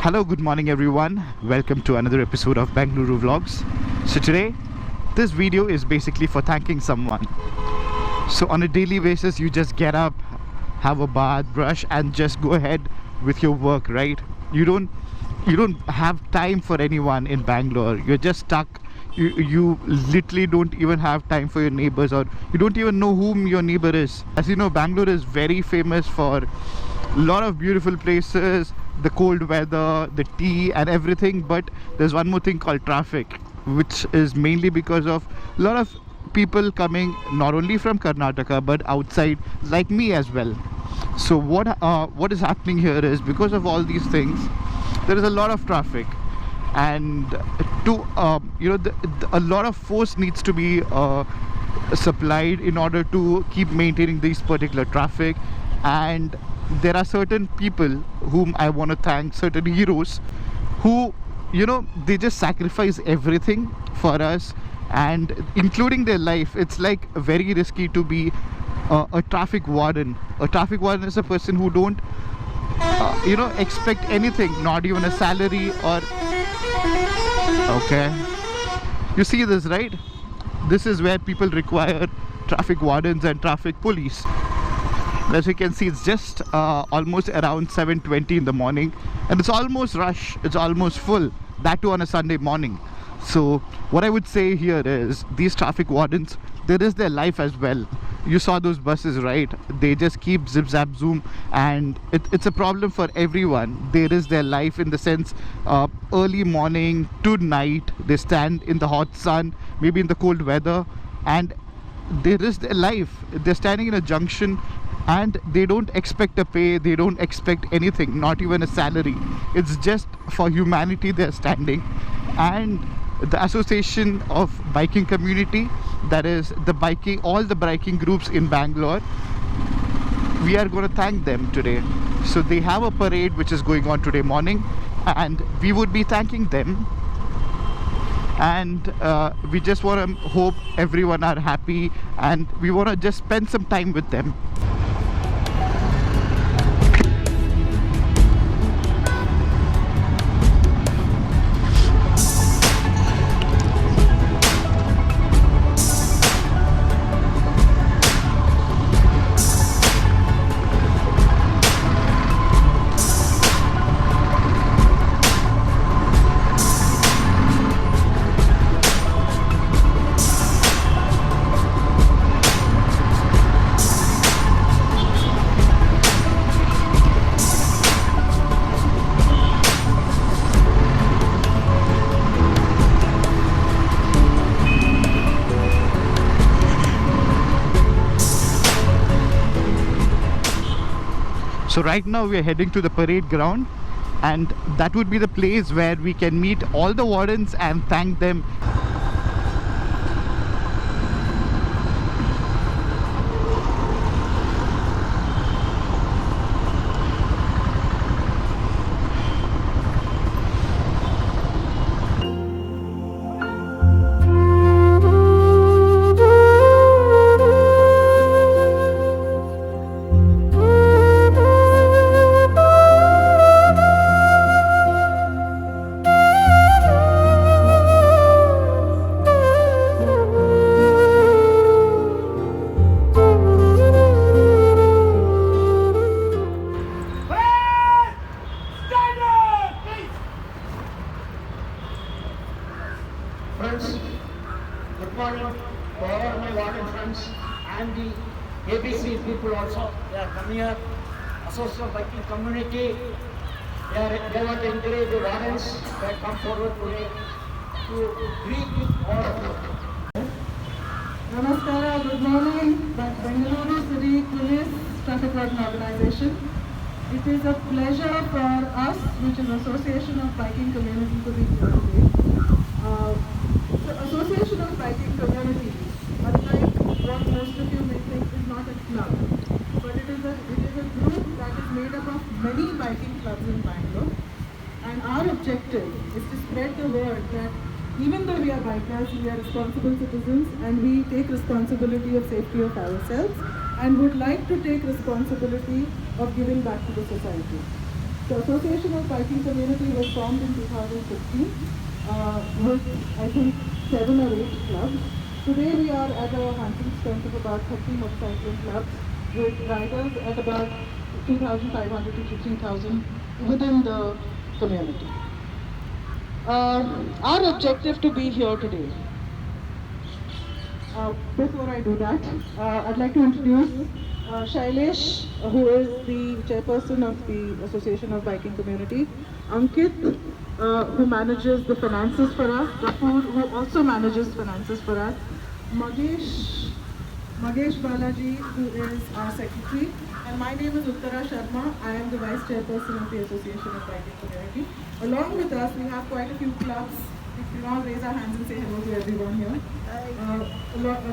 Hello, good morning everyone. Welcome to another episode of Bangalore Vlogs. So today, this video is basically for thanking someone. So on a daily basis, you just get up, have a bath, brush and just go ahead with your work, right? You don't have time for anyone in Bangalore. You're just stuck. You literally don't even have time for your neighbors, or you don't even know whom your neighbor is. As you know, Bangalore is very famous for a lot of beautiful places, the cold weather, the tea and everything, but there's one more thing called traffic, which is mainly because of a lot of people coming not only from Karnataka but outside, like me as well. So what is happening here is, because of all these things, there is a lot of traffic, and to a lot of force needs to be supplied in order to keep maintaining this particular traffic. And there are certain people whom I want to thank, certain heroes who, they just sacrifice everything for us, and including their life. It's like very risky to be a traffic warden. A traffic warden is a person who don't expect anything, not even a salary or okay, you see this, right? This is where people require traffic wardens and traffic police. As you can see, it's just almost around 7:20 in the morning, and it's almost rush, it's almost full, that too on a Sunday morning. So what I would say here is, these traffic wardens, there is their life as well. You saw those buses, right? They just keep zip zap zoom, and it's a problem for everyone. There is their life, in the sense, early morning to night, they stand in the hot sun, maybe in the cold weather, and there is their life. They're standing in a junction and they don't expect a pay, they don't expect anything, not even a salary. It's just for humanity they're standing. And the Association of Biking Community, that is the biking, all the biking groups in Bangalore, we are going to thank them today. So they have a parade which is going on today morning, and we would be thanking them. And we just want to hope everyone are happy, and we want to just spend some time with them. So right now we are heading to the parade ground, and that would be the place where we can meet all the wardens and thank them. Friends, good morning to all my warden friends and the ABC people also. They are coming here, Association of Biking Community. They want to encourage the wardens that come forward today to greet with all of you. Namaskara, good morning. Bangalore City Police Traffic Warden Organization. It is a pleasure for us, which is Association of Biking Community, to be here today. The Association of Biking Community, unlike what most of you may think, is not a club, but it is a group that is made up of many biking clubs in Bangalore. And our objective is to spread the word that even though we are bikers, we are responsible citizens, and we take responsibility of safety of ourselves, and would like to take responsibility of giving back to the society. The Association of Biking Community was formed in 2015 with, I think, 7 or 8 clubs. Today we are at a handsome strength of about 30 motorcycling clubs with riders at about 2,500 to 3,000 within the community. Our objective to be here today. Before I do that, I'd like to introduce Shailesh, who is the chairperson of the Association of Biking Community, Ankit, who manages the finances for us, Gafur, who also manages finances for us, Magesh Balaji, who is our secretary, and my name is Uttara Sharma. I am the vice chairperson of the Association of Biking Community. Along with us, we have quite a few clubs. If you all raise our hands and say hello to everyone here.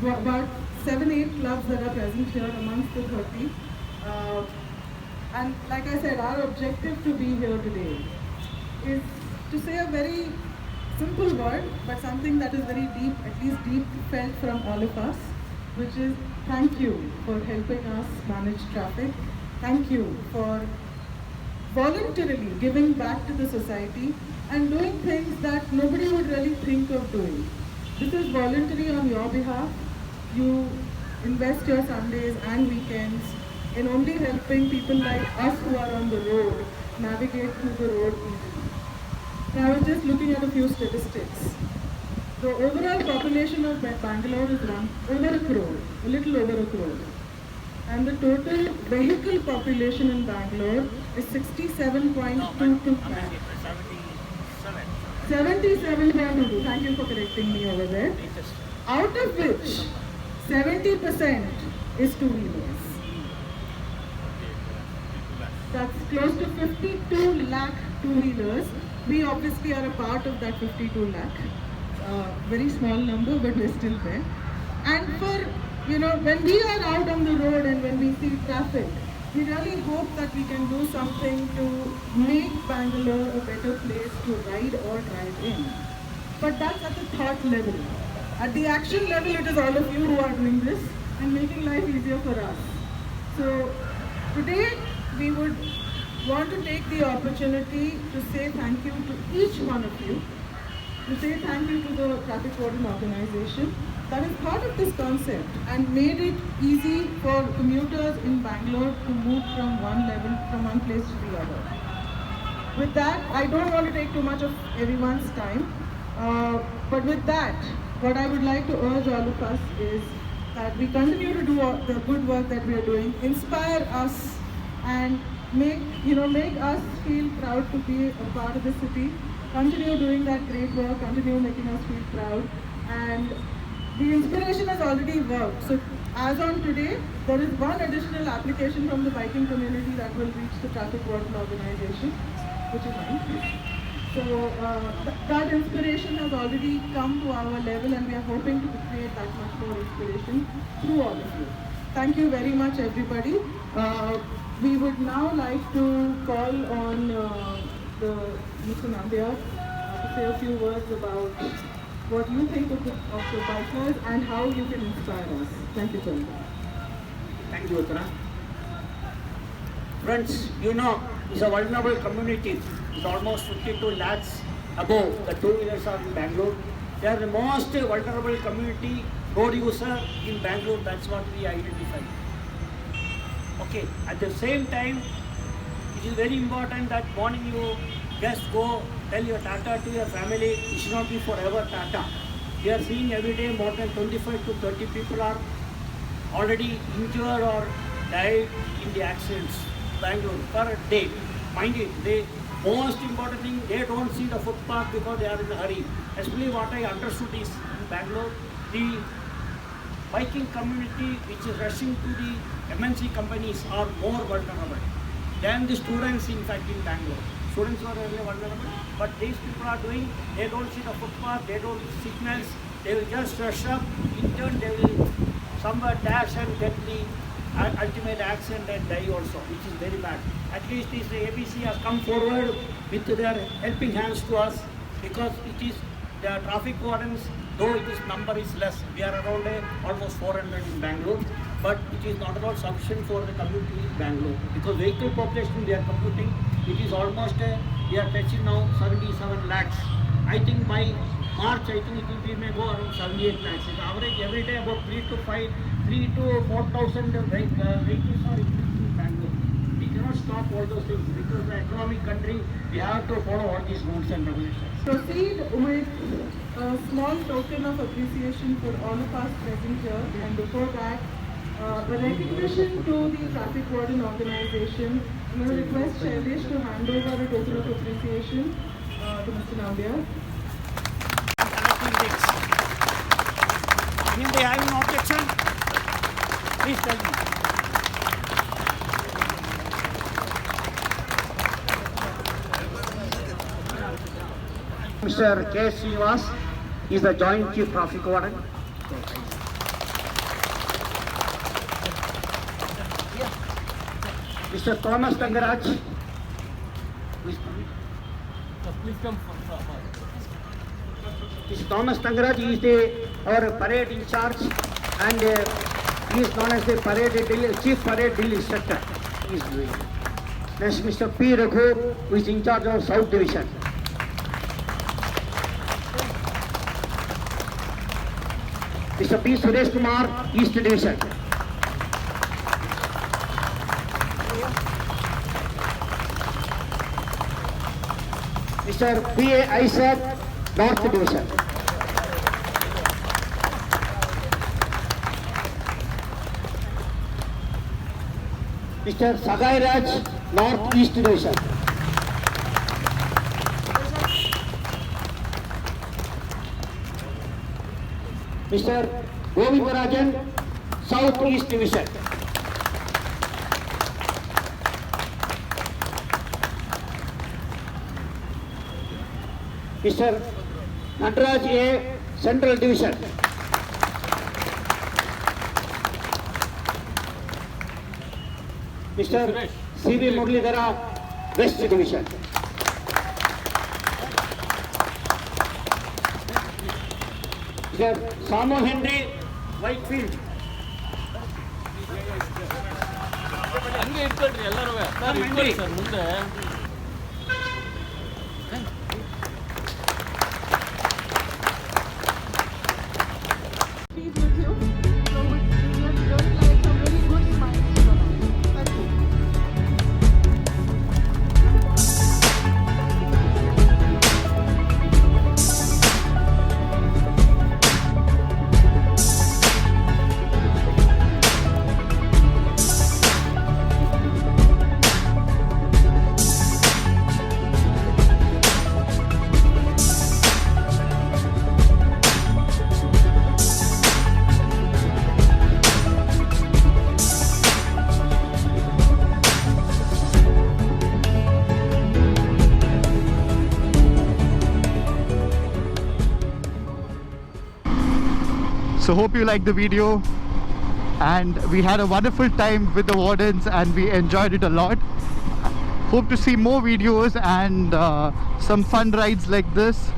About 7-8 clubs that are present here amongst the 30. And like I said, our objective to be here today is to say a very simple word, but something that is very deep, at least deep felt from all of us, which is thank you for helping us manage traffic. Thank you for voluntarily giving back to the society and doing things that nobody would really think of doing. This is voluntary on your behalf. You invest your Sundays and weekends in only helping people like us who are on the road navigate through the road easily. Now I was just looking at a few statistics. The overall population of Bangalore is over a crore, a little over a crore. And the total vehicle population in Bangalore is 67.22 lakhs. 77.22. Thank you for correcting me over there. Out of which 70% is two-wheelers. That's close to 52 lakh two-wheelers. We obviously are a part of that 52 lakh. Very small number, but we're still there. And for, when we are out on the road and when we see traffic, we really hope that we can do something to make Bangalore a better place to ride or drive in. But that's at the thought level. At the action level, it is all of you who are doing this and making life easier for us. So today, we would want to take the opportunity to say thank you to each one of you, to say thank you to the Traffic Warden Organization that is part of this concept and made it easy for commuters in Bangalore to move from one place to the other. With that, I don't want to take too much of everyone's time, but with that, what I would like to urge all of us is that we continue to do the good work that we are doing, inspire us and make us feel proud to be a part of the city, continue doing that great work, continue making us feel proud, and the inspiration has already worked. So as on today, there is one additional application from the biking community that will reach the Traffic Warden Organization, which is mine. So that inspiration has already come to our level and we are hoping to create that much more inspiration through all of you. Thank you very much everybody. We would now like to call on Mr. Nandia to say a few words about what you think of the bikers and how you can inspire us. Thank you so much. Thank you, Uttara. Friends, it's a vulnerable community. It's almost 52 lakhs above the two-wheelers are in Bangalore. They are the most vulnerable community road user in Bangalore. That's what we identify. Okay, at the same time, it is very important that morning you just go tell your Tata to your family. It should not be forever Tata. We are seeing every day more than 25 to 30 people are already injured or died in the accidents. Bangalore per day. Mind it, the most important thing, they don't see the footpath because they are in a hurry. Especially what I understood is in Bangalore, the biking community which is rushing to the MNC companies are more vulnerable than the students in fact in Bangalore. Students are really vulnerable, but these people are doing, they don't see the footpath, they don't see signals, they will just rush up, in turn they will somewhere dash and get the ultimate accident and die also, which is very bad. At least this ABC has come forward with their helping hands to us because it is the traffic wardens, though it is number is less, we are around almost 400 in Bangalore, but it is not at all sufficient for the community in Bangalore because vehicle population we are computing It is almost, we are touching now 77 lakhs. I think by March, I think it will be, may go around 78 lakhs. It average every day about 3 to 4,000 vehicles are in Bangalore. We cannot stop all those things because the economic country, we have to follow all these rules and regulations. Proceed with a small token of appreciation for all of us present here, and before that, a recognition to the traffic warden organization. I'm going to request Shailesh to hand over a token of appreciation to Mr. Nambiar. Anybody having an objection? Please tell me. Mr. K. Srinivas is the Joint Chief Traffic Warden. Mr. Thomas Tangaraj. Please come. Mr. Thomas Tangaraj is our parade in charge, and he is known as the Chief Parade Drill Instructor. He is doing. Next, Mr. P. Raghu, who is in charge of South Division. Mr. P. Suresh Kumar, East Division. Mr. P. A. Isaac, North Division. Mr. Sagai Raj, North East Division. Mr. Govi Barajan, South East Division. Mr. Nadraj A, Central Division. Mr. C.V. Muralidhara, West Division. Mr. Samo Henry, Whitefield. ಹಂಗೆ ಇಟ್ಕೊಳ್ರಿ ಎಲ್ಲರೂ sir ಇಟ್ಕೊಳ್ಳಿ sir ಮುಂದೆ Please with you. So we really like a very good smile. Thank you. So hope you liked the video, and we had a wonderful time with the wardens and we enjoyed it a lot. Hope to see more videos and some fun rides like this.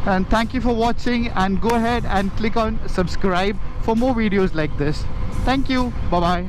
And thank you for watching, and go ahead and click on subscribe for more videos like this. Thank you. Bye bye.